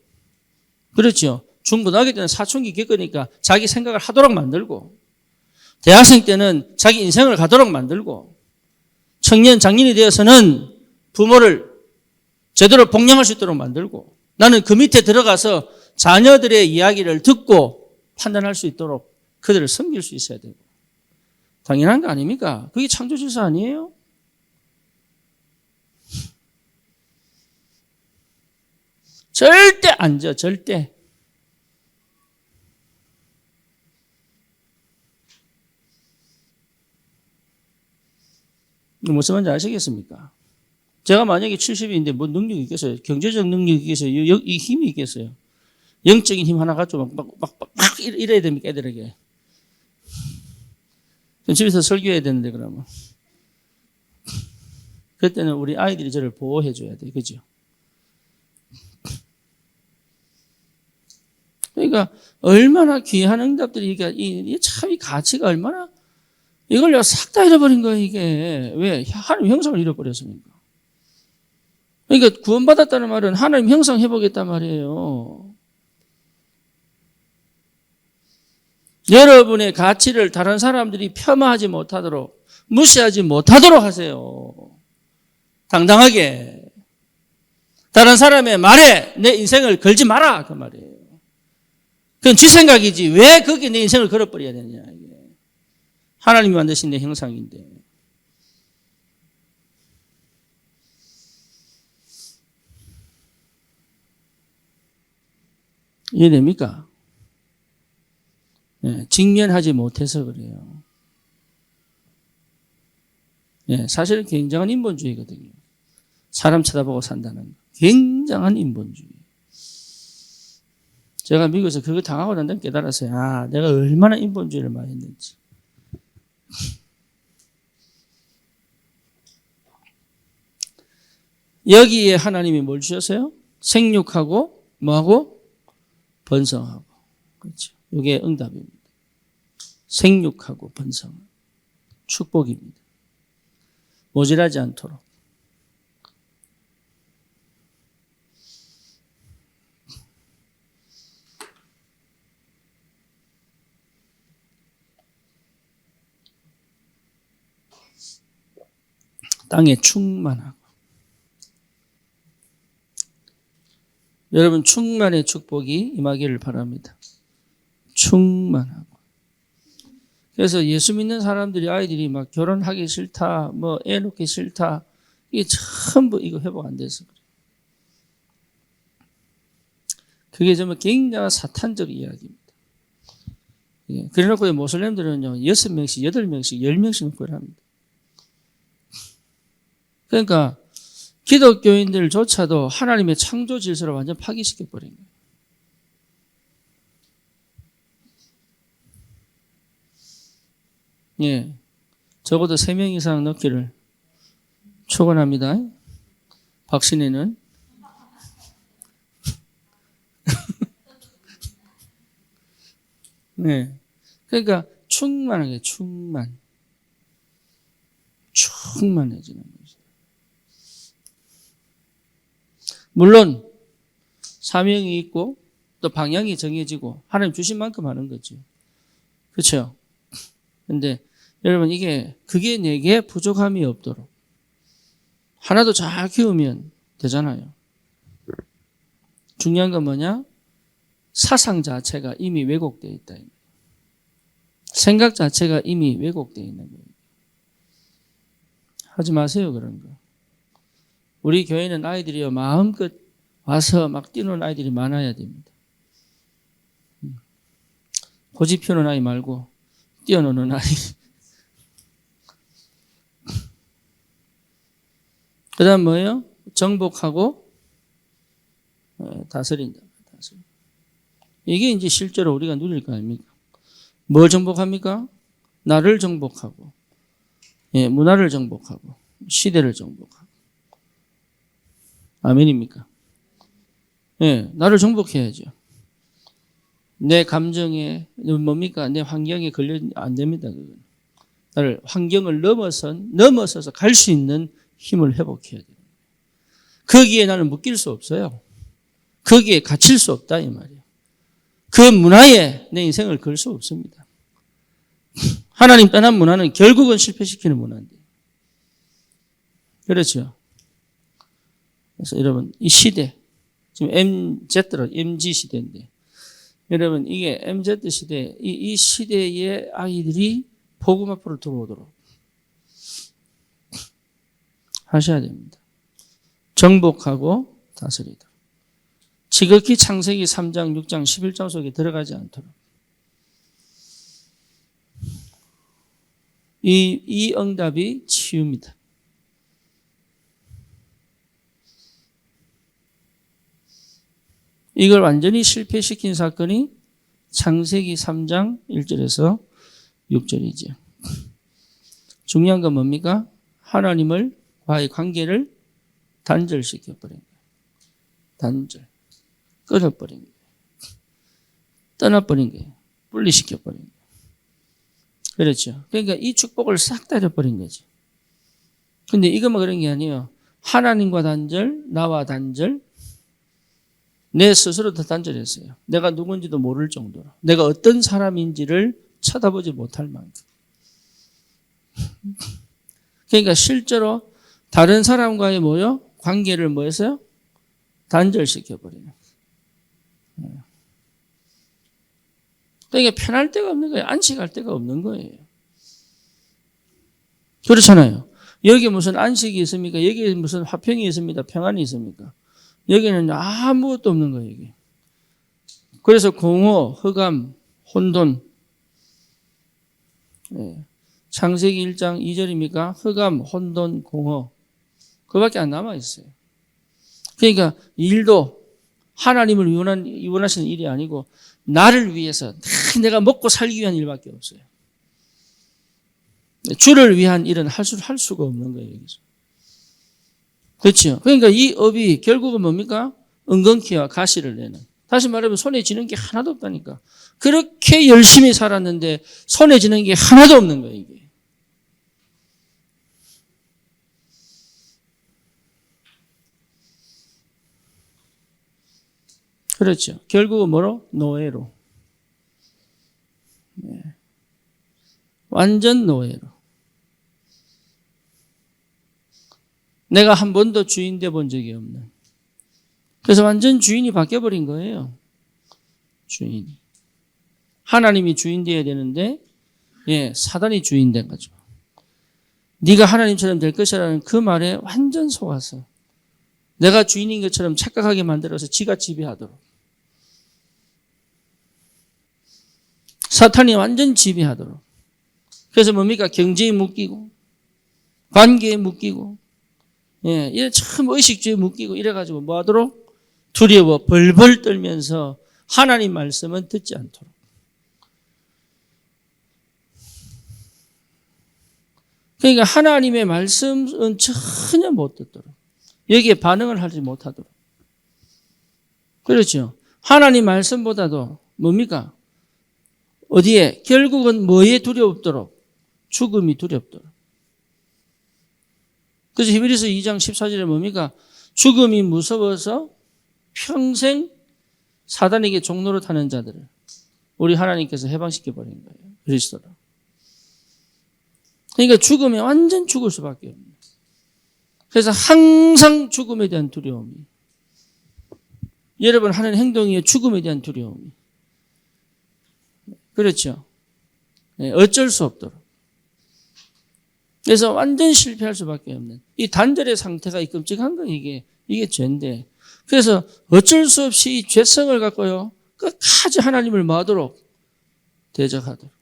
그렇죠. 중고등학교 때는 사춘기 겪으니까 자기 생각을 하도록 만들고, 대학생 때는 자기 인생을 가도록 만들고, 청년, 장년이 되어서는 부모를 제대로 복양할 수 있도록 만들고, 나는 그 밑에 들어가서 자녀들의 이야기를 듣고 판단할 수 있도록 그들을 섬길 수 있어야 되고. 당연한 거 아닙니까? 그게 창조 질서 아니에요? 절대 안 져, 절대. 무슨 말인지 아시겠습니까? 제가 만약에 70인데 뭐 능력이 있겠어요? 경제적 능력이 있겠어요? 이 힘이 있겠어요? 영적인 힘 하나 가지고 막 이래야 됩니까, 애들에게? 그럼 집에서 설교해야 되는데, 그러면. 그때는 우리 아이들이 저를 보호해줘야 돼요. 그죠? 그러니까, 얼마나 귀한 응답들이, 이게 참 이 가치가 얼마나, 이걸 싹 다 잃어버린 거예요, 이게. 왜? 하나님 형상을 잃어버렸으니까. 그러니까 구원받았다는 말은 하나님 형상 회복했단 말이에요. 여러분의 가치를 다른 사람들이 폄하하지 못하도록, 무시하지 못하도록 하세요. 당당하게. 다른 사람의 말에 내 인생을 걸지 마라, 그 말이에요. 그건 지 생각이지. 왜 거기에 내 인생을 걸어버려야 되느냐, 이게. 하나님이 만드신 내 형상인데. 이해됩니까? 네, 직면하지 못해서 그래요. 네, 사실은 굉장한 인본주의거든요. 사람 쳐다보고 산다는 거. 굉장한 인본주의. 제가 미국에서 그거 당하고 난 다음에 깨달았어요. 아, 내가 얼마나 인본주의를 많이 했는지. 여기에 하나님이 뭘 주셨어요? 생육하고 뭐하고? 번성하고. 그렇죠. 이게 응답입니다. 생육하고 번성. 축복입니다. 모질하지 않도록. 땅에 충만하고. 여러분 충만의 축복이 임하기를 바랍니다. 충만하고. 그래서 예수 믿는 사람들이 아이들이 막 결혼하기 싫다, 뭐 애 놓기 싫다, 이게 전부 이거 회복 안 돼서 그래요. 그게 정말 굉장한 사탄적 이야기입니다. 예, 그래놓고 모슬렘들은요 6명씩, 8명씩, 10명씩 놓고 합니다. 그러니까 기독교인들조차도 하나님의 창조 질서를 완전 파기시켜버린 거예요. 예, 적어도 3명 이상 넣기를 축원합니다. 박신혜는 네, 그러니까 충만하게 충만해지는 거죠. 물론 사명이 있고 또 방향이 정해지고 하나님 주신 만큼 하는 거죠. 그렇죠? 근데 여러분 그게 내게 부족함이 없도록 하나도 잘 키우면 되잖아요. 중요한 건 뭐냐? 사상 자체가 이미 왜곡되어 있다. 생각 자체가 이미 왜곡되어 있는 거예요. 하지 마세요, 그런 거. 우리 교회는 아이들이요, 마음껏 와서 막 뛰노는 아이들이 많아야 됩니다. 고집 피우는 아이 말고 뛰어노는 아이. 그 다음 뭐예요? 정복하고 다스린다. 이게 이제 실제로 우리가 누릴 거 아닙니까? 뭘 정복합니까? 나를 정복하고, 문화를 정복하고, 시대를 정복하고. 아멘입니까? 나를 정복해야죠. 내 감정에, 뭡니까? 내 환경에 안 됩니다, 그건. 나를 환경을 넘어서서 갈 수 있는 힘을 회복해야 돼요. 거기에 나는 묶일 수 없어요. 거기에 갇힐 수 없다, 이 말이에요. 그 문화에 내 인생을 걸 수 없습니다. 하나님 떠난 문화는 결국은 실패시키는 문화인데. 그렇죠. 그래서 여러분, 이 시대, 지금 MZ 시대인데, 여러분, 이게 MZ 시대, 이 시대의 아이들이 복음 앞으로 들어오도록 하셔야 됩니다. 정복하고 다스리다. 지극히 창세기 3장, 6장, 11장 속에 들어가지 않도록. 이 응답이 치유입니다. 이걸 완전히 실패시킨 사건이 창세기 3장 1절에서 6절이죠. 중요한 건 뭡니까? 하나님과의 관계를 단절시켜버린 거예요. 단절. 끊어버린 거예요. 떠나버린 거예요. 분리시켜버린 거예요. 그렇죠. 그러니까 이 축복을 싹 다 잃어버린 거죠. 근데 이것만 그런 게 아니에요. 하나님과 단절, 나와 단절, 내 스스로도 단절했어요. 내가 누군지도 모를 정도로. 내가 어떤 사람인지를 쳐다보지 못할 만큼. 그러니까 실제로 다른 사람과의 관계를 뭐 했어요? 단절시켜버리는 거예요. 그러니까 편할 데가 없는 거예요. 안식할 데가 없는 거예요. 그렇잖아요. 여기 무슨 안식이 있습니까? 여기 무슨 화평이 있습니다. 평안이 있습니까? 여기는 아무것도 없는 거예요. 여기. 그래서 공허, 흑암, 혼돈. 창세기 1장 2절입니까? 흑암, 혼돈, 공허. 그밖에 안 남아있어요. 그러니까 일도 하나님을 위원하시는 일이 아니고 나를 위해서 내가 먹고 살기 위한 일밖에 없어요. 주를 위한 일은 할 수가 없는 거예요. 여기서. 그렇죠. 그러니까 이 업이 결국은 뭡니까? 은근키와 가시를 내는. 다시 말하면 손에 쥐는 게 하나도 없다니까. 그렇게 열심히 살았는데 손에 쥐는 게 하나도 없는 거예요. 이게. 그렇죠. 결국은 뭐로? 노예로. 완전 노예로. 내가 한 번도 주인 돼 본 적이 없는. 그래서 완전 주인이 바뀌어버린 거예요. 주인이. 하나님이 주인 되어야 되는데, 사단이 주인 돼가지고. 네가 하나님처럼 될 것이라는 그 말에 완전 속아서 내가 주인인 것처럼 착각하게 만들어서 지가 지배하도록. 사탄이 완전 지배하도록. 그래서 뭡니까? 경제에 묶이고, 관계에 묶이고, 예, 이래 참 의식주에 묶이고 이래가지고 뭐 하도록? 두려워 벌벌 떨면서 하나님 말씀은 듣지 않도록. 그러니까 하나님의 말씀은 전혀 못 듣도록. 여기에 반응을 하지 못하도록. 그렇죠. 하나님 말씀보다도 뭡니까? 어디에? 결국은 뭐에 두렵도록? 죽음이 두렵도록. 그래서 히브리서 2장 14절에 뭡니까? 죽음이 무서워서 평생 사단에게 종로로 타는 자들을 우리 하나님께서 해방시켜버린 거예요. 그리스도로. 그러니까 죽음에 완전 죽을 수밖에 없는. 그래서 항상 죽음에 대한 두려움이. 여러분 하는 행동이 죽음에 대한 두려움이. 그렇죠. 네, 어쩔 수 없도록. 그래서 완전 실패할 수밖에 없는 이 단절의 상태가 끔찍한 거 이게 죄인데. 그래서 어쩔 수 없이 이 죄성을 갖고요 끝까지 하나님을 마도록 대적하도록.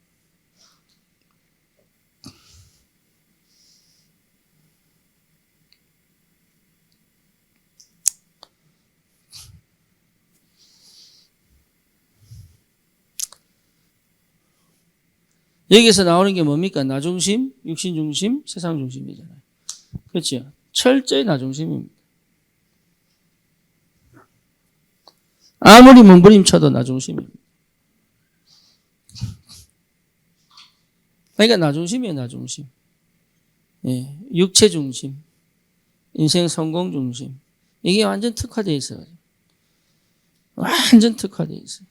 여기서 나오는 게 뭡니까? 나중심, 육신중심, 세상중심이잖아요. 그렇죠? 철저히 나중심입니다. 아무리 몸부림쳐도 나중심입니다. 그러니까 나중심이에요, 나중심. 예, 육체중심, 인생 성공중심. 이게 완전 특화되어 있어요. 완전 특화되어 있어요.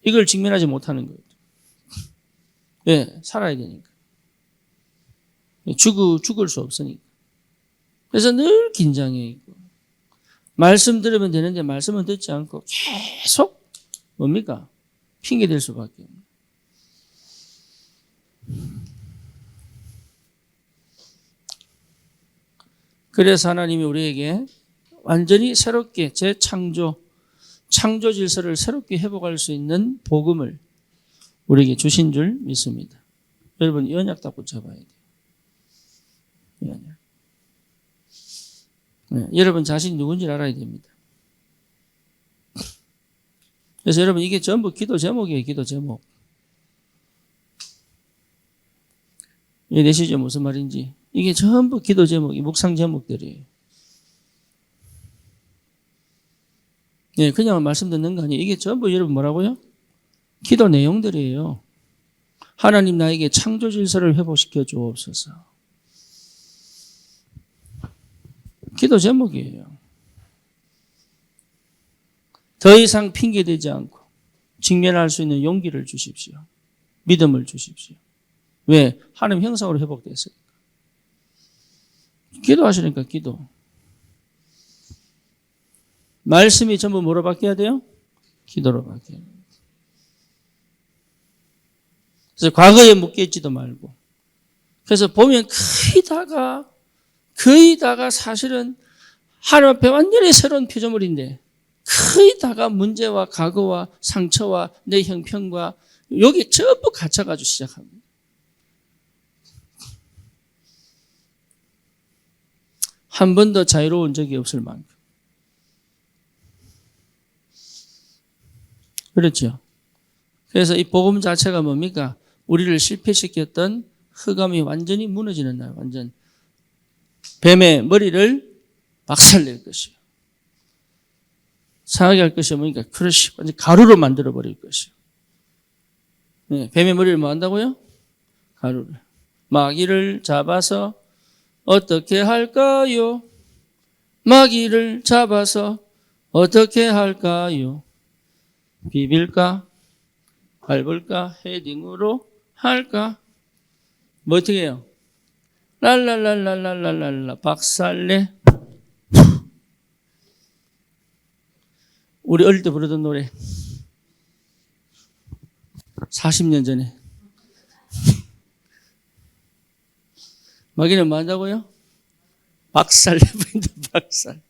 이걸 직면하지 못하는 거예요. 왜? 살아야 되니까. 죽을 수 없으니까. 그래서 늘 긴장해 있고. 말씀 들으면 되는데 말씀은 듣지 않고 계속 뭡니까? 핑계 댈 수밖에 없는. 그래서 하나님이 우리에게 완전히 새롭게 재창조, 창조 질서를 새롭게 회복할 수 있는 복음을 우리에게 주신 줄 믿습니다. 여러분, 이 언약 딱 붙잡아야 돼요. 이 언약. 네, 여러분 자신이 누군지 알아야 됩니다. 그래서 여러분 이게 전부 기도 제목이에요. 기도 제목. 이해되시죠? 무슨 말인지. 이게 전부 기도 제목이 묵상 제목들이에요. 예, 그냥 말씀 듣는 거 아니에요. 이게 전부 여러분 뭐라고요? 기도 내용들이에요. 하나님 나에게 창조 질서를 회복시켜 주옵소서. 기도 제목이에요. 더 이상 핑계대지 않고 직면할 수 있는 용기를 주십시오. 믿음을 주십시오. 왜? 하나님 형상으로 회복됐으니까. 기도하시니까 기도. 말씀이 전부 뭐로 바뀌어야 돼요? 기도로 바뀌어야 돼요. 그래서 과거에 묶여있지도 말고. 그래서 보면 거의 다가 사실은 하나님 앞에 완전히 새로운 피조물인데 거의 다가 문제와 과거와 상처와 내 형편과 여기 전부 갇혀가지고 시작합니다. 한 번도 자유로운 적이 없을 만큼. 그렇죠. 그래서 이 복음 자체가 뭡니까? 우리를 실패시켰던 흑암이 완전히 무너지는 날, 완전 뱀의 머리를 박살낼 것이요. 상하게 할 것이 뭡니까? 크러쉬, 완전 가루로 만들어버릴 것이요. 네, 뱀의 머리를 뭐 한다고요? 가루를. 마귀를 잡아서 어떻게 할까요? 마귀를 잡아서 어떻게 할까요? 비빌까? 밟을까? 헤딩으로 할까? 뭐 어떻게 해요? 랄랄랄랄랄랄랄라 박살내. 우리 어릴 때 부르던 노래 40년 전에. 마귀는 뭐 한다고요? 박살내버린다. 박살.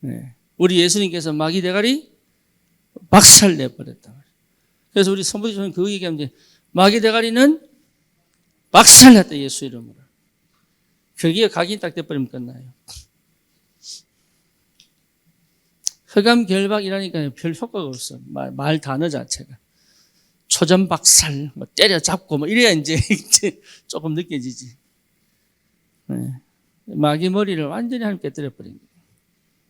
네. 우리 예수님께서 마귀 대가리 박살내버렸다. 그래서 우리 선부님은 그 얘기하면 돼. 마귀 대가리는 박살났다. 예수 이름으로. 거기에 각이 딱 돼버리면 끝나요. 흑암결박이라니까 별 효과가 없어. 말 단어 자체가. 초전박살, 뭐 때려잡고, 뭐 이래야 이제 조금 느껴지지. 네. 마귀 머리를 완전히 하나님 깨뜨려버린 거예요.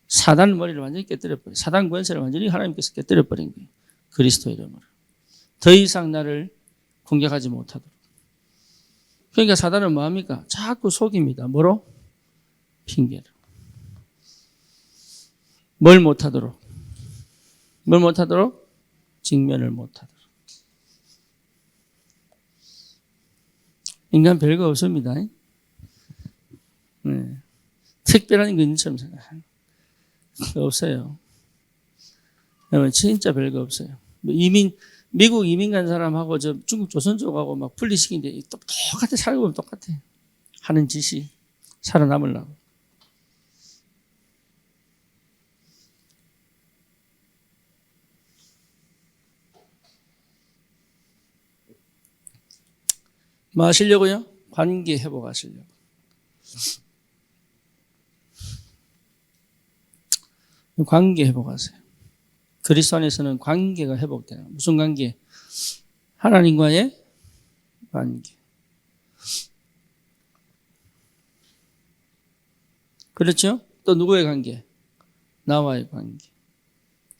사단 머리를 완전히 깨뜨려버린 거예요. 사단 권세를 완전히 하나님께서 깨뜨려버린 거예요. 그리스도 이름으로. 더 이상 나를 공격하지 못하도록. 그러니까 사단은 뭐합니까? 자꾸 속입니다. 뭐로? 핑계로. 뭘 못하도록? 뭘 못하도록? 직면을 못하도록. 인간 별거 없습니다. 네. 특별한 근처럼 생각해요. 없어요. 여러분, 진짜 별거 없어요. 미국 이민 간 사람하고 저 중국 조선 쪽하고 막 분리시키는데 똑같아. 살고 보면 똑같아. 하는 짓이 살아남으려고. 뭐 하시려고요? 관계 회복하시려고. 관계 회복하세요. 그리스도 안에서는 관계가 회복돼요. 무슨 관계? 하나님과의 관계. 그렇죠? 또 누구의 관계? 나와의 관계.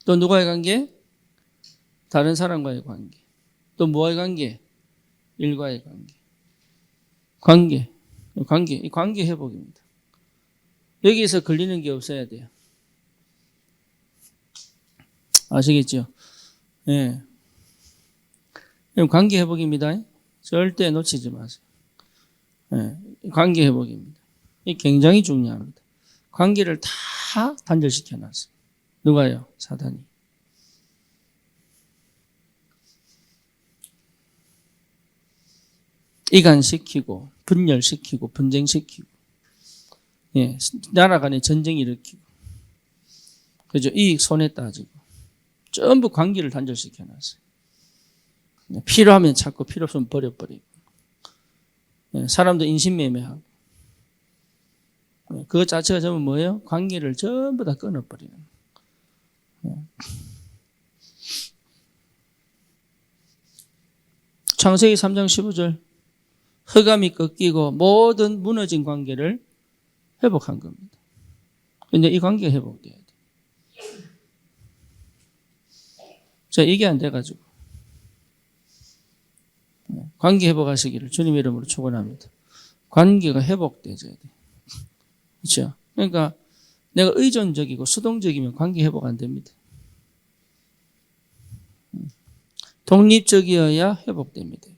또 누구의 관계? 다른 사람과의 관계. 또 뭐와의 관계? 일과의 관계. 이 관계 회복입니다. 여기에서 걸리는 게 없어야 돼요. 아시겠죠? 예. 관계 회복입니다. 절대 놓치지 마세요. 예. 관계 회복입니다. 이 굉장히 중요합니다. 관계를 다 단절시켜 놨어요. 누가요? 사단이. 이간시키고, 분열시키고, 분쟁시키고, 예. 나라 간에 전쟁 일으키고, 그죠? 이익 손해 따지고, 전부 관계를 단절시켜 놨어요. 필요하면 찾고, 필요 없으면 버려버리고, 예. 사람도 인신매매하고, 그것 자체가 전부 뭐예요? 관계를 전부 다 끊어버리는. 창세기 3장 15절. 흑암이 꺾이고 모든 무너진 관계를 회복한 겁니다. 근데 이 관계가 회복돼야 돼. 자, 이게 안 돼가지고. 관계 회복하시기를 주님 이름으로 축원합니다. 관계가 회복돼야 돼. 그렇죠? 그러니까 내가 의존적이고 수동적이면 관계 회복 안 됩니다. 독립적이어야 회복됩니다.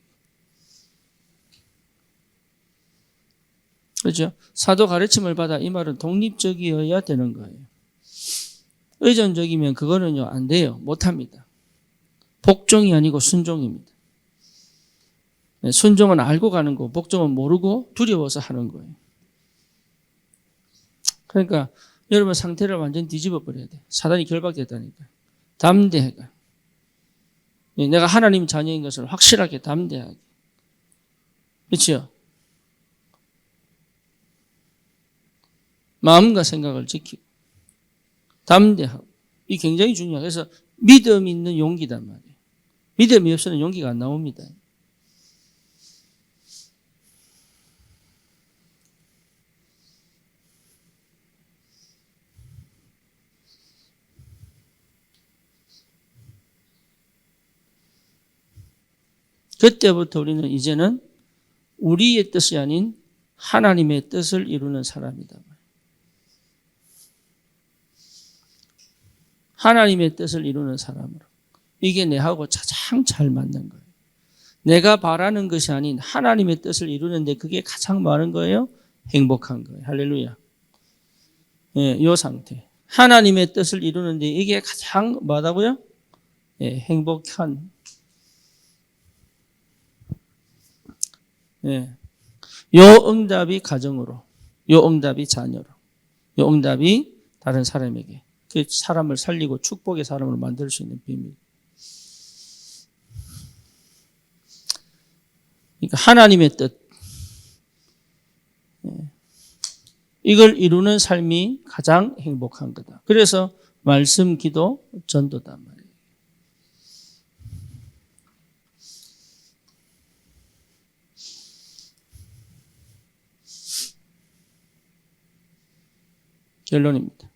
그렇죠? 사도 가르침을 받아 이 말은 독립적이어야 되는 거예요. 의존적이면 그거는요 안 돼요. 못합니다. 복종이 아니고 순종입니다. 순종은 알고 가는 거고 복종은 모르고 두려워서 하는 거예요. 그러니까 여러분 상태를 완전히 뒤집어 버려야 돼. 사단이 결박됐다니까. 담대하게. 내가 하나님 자녀인 것을 확실하게 담대하게. 그렇죠? 마음과 생각을 지키고 담대하고. 이 굉장히 중요해요. 그래서 믿음 있는 용기단 말이에요. 믿음이 없으면 용기가 안 나옵니다. 그때부터 우리는 이제는 우리의 뜻이 아닌 하나님의 뜻을 이루는 사람이다. 하나님의 뜻을 이루는 사람으로. 이게 내하고 가장 잘 맞는 거예요. 내가 바라는 것이 아닌 하나님의 뜻을 이루는데 그게 가장 많은 거예요? 행복한 거예요. 할렐루야. 예, 이 상태. 하나님의 뜻을 이루는데 이게 가장 뭐다고요? 예, 행복한. 예. 요 응답이 가정으로, 요 응답이 자녀로, 요 응답이 다른 사람에게 그 사람을 살리고 축복의 사람으로 만들 수 있는 비밀. 그러니까 하나님의 뜻. 예. 이걸 이루는 삶이 가장 행복한 거다. 그래서 말씀, 기도, 전도단 말이에요. 결론입니다.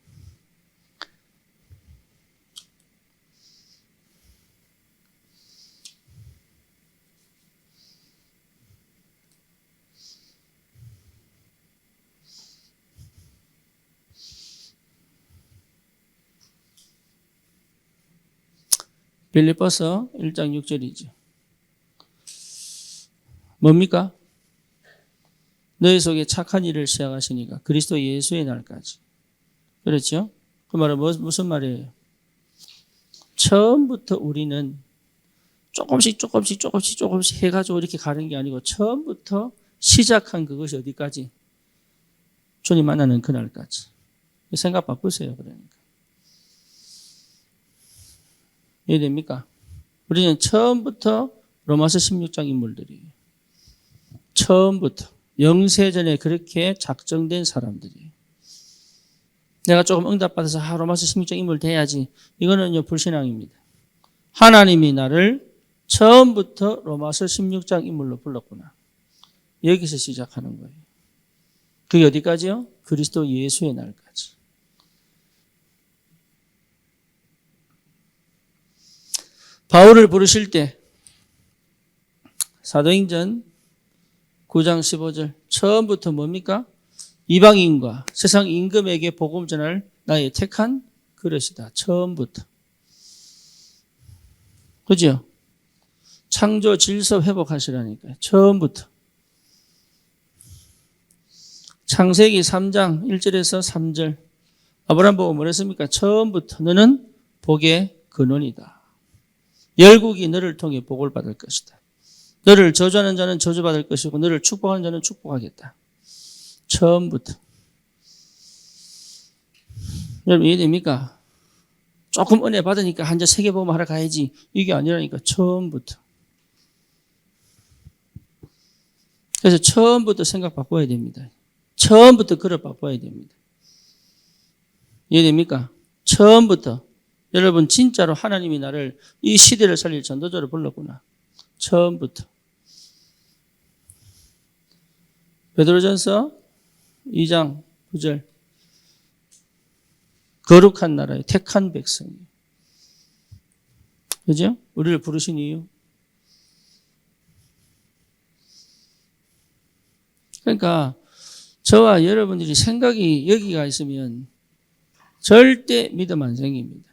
빌립보서 1장 6절이죠. 뭡니까? 너희 속에 착한 일을 시작하시니까 그리스도 예수의 날까지. 그렇죠? 그 말은 무슨 말이에요? 처음부터 우리는 조금씩 해가지고 이렇게 가는 게 아니고 처음부터 시작한 그것이 어디까지? 주님 만나는 그날까지. 생각 바꾸세요. 그러니까. 이해됩니까? 우리는 처음부터 로마서 16장 인물들이에요. 처음부터. 영세전에 그렇게 작정된 사람들이에요. 내가 조금 응답받아서 로마서 16장 인물 돼야지. 이거는요, 불신앙입니다. 하나님이 나를 처음부터 로마서 16장 인물로 불렀구나. 여기서 시작하는 거예요. 그게 어디까지요? 그리스도 예수의 날까지. 바울을 부르실 때 사도행전 9장 15절 처음부터 뭡니까? 이방인과 세상 임금에게 복음 전할 나의 택한 그릇이다. 처음부터. 그죠? 창조 질서 회복하시라니까요. 처음부터. 창세기 3장 1절에서 3절 아브라함 보고 뭐랬습니까? 처음부터 너는 복의 근원이다. 열국이 너를 통해 복을 받을 것이다. 너를 저주하는 자는 저주받을 것이고 너를 축복하는 자는 축복하겠다. 처음부터. 여러분 이해됩니까? 조금 은혜 받으니까 한자 세계복음 하러 가야지. 이게 아니라니까 처음부터. 그래서 처음부터 생각 바꿔야 됩니다. 처음부터 그릇 바꿔야 됩니다. 이해됩니까? 처음부터. 여러분 진짜로 하나님이 나를 이 시대를 살릴 전도자로 불렀구나. 처음부터. 베드로전서 2장 9절 거룩한 나라의 택한 백성이. 그죠? 우리를 부르신 이유. 그러니까 저와 여러분들이 생각이 여기가 있으면 절대 믿음 안 생깁니다.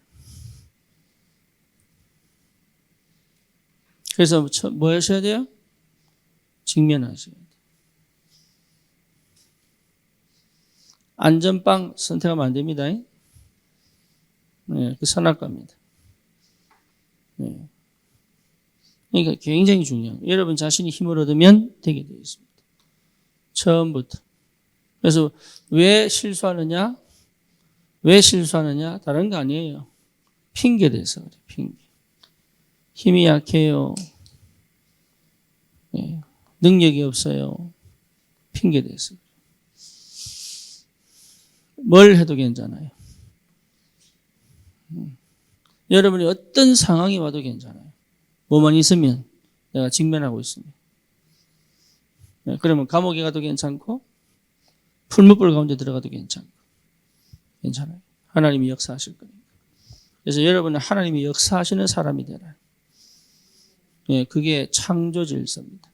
그래서 뭐 하셔야 돼요? 직면하셔야 돼요. 안전빵 선택하면 안 됩니다. 네, 그 선악과입니다. 네. 그러니까 굉장히 중요해요. 여러분 자신이 힘을 얻으면 되게 되어 있습니다. 처음부터. 그래서 왜 실수하느냐? 다른 거 아니에요. 핑계 대서 그래, 핑계. 힘이 약해요. 네. 능력이 없어요. 핑계 대서. 뭘 해도 괜찮아요. 여러분이 어떤 상황이 와도 괜찮아요. 뭐만 있으면 내가 직면하고 있으면. 네, 그러면 감옥에 가도 괜찮고 풀무불 가운데 들어가도 괜찮아요. 하나님이 역사하실 거니까. 그래서 여러분은 하나님이 역사하시는 사람이 되라. 네, 그게 창조 질서입니다.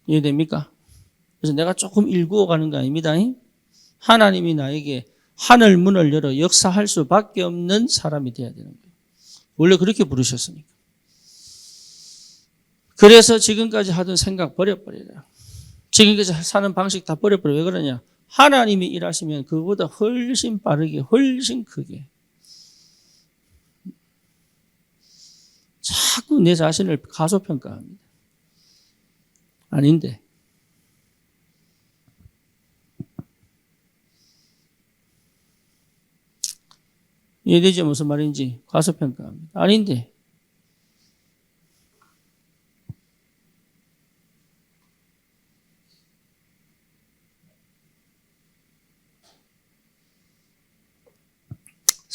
이해됩니까? 그래서 내가 조금 일구어 가는 거 아닙니다. 하나님이 나에게 하늘 문을 열어 역사할 수밖에 없는 사람이 되어야 되는 거예요. 원래 그렇게 부르셨으니까. 그래서 지금까지 하던 생각 버려버리라. 지금까지 사는 방식 다 버려버려. 왜 그러냐? 하나님이 일하시면 그보다 훨씬 빠르게, 훨씬 크게. 자꾸 내 자신을 가소평가합니다. 아닌데. 이해되죠? 무슨 말인지. 가소평가합니다. 아닌데.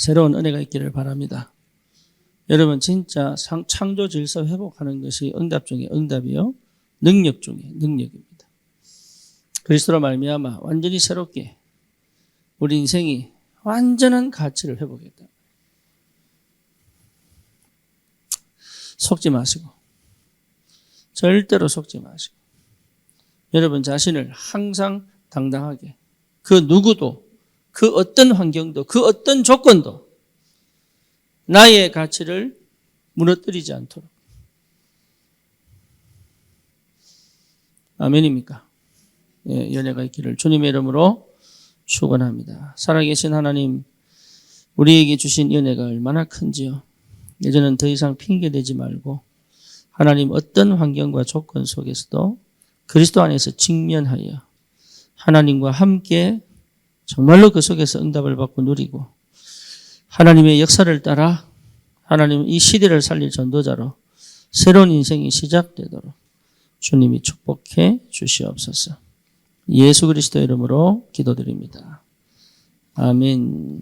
새로운 은혜가 있기를 바랍니다. 여러분 진짜 창조 질서 회복하는 것이 응답 중에 응답이요. 능력 중에 능력입니다. 그리스도로 말미암아 완전히 새롭게 우리 인생이 완전한 가치를 회복했다. 속지 마시고 절대로 속지 마시고 여러분 자신을 항상 당당하게 그 누구도 그 어떤 환경도 그 어떤 조건도 나의 가치를 무너뜨리지 않도록. 아멘입니까? 예, 연애가 있기를 주님의 이름으로 축원합니다. 살아계신 하나님, 우리에게 주신 은혜가 얼마나 큰지요. 이제는 더 이상 핑계대지 말고 하나님 어떤 환경과 조건 속에서도 그리스도 안에서 직면하여 하나님과 함께 정말로 그 속에서 응답을 받고 누리고 하나님의 역사를 따라 하나님 이 시대를 살릴 전도자로 새로운 인생이 시작되도록 주님이 축복해 주시옵소서. 예수 그리스도 이름으로 기도드립니다. 아멘.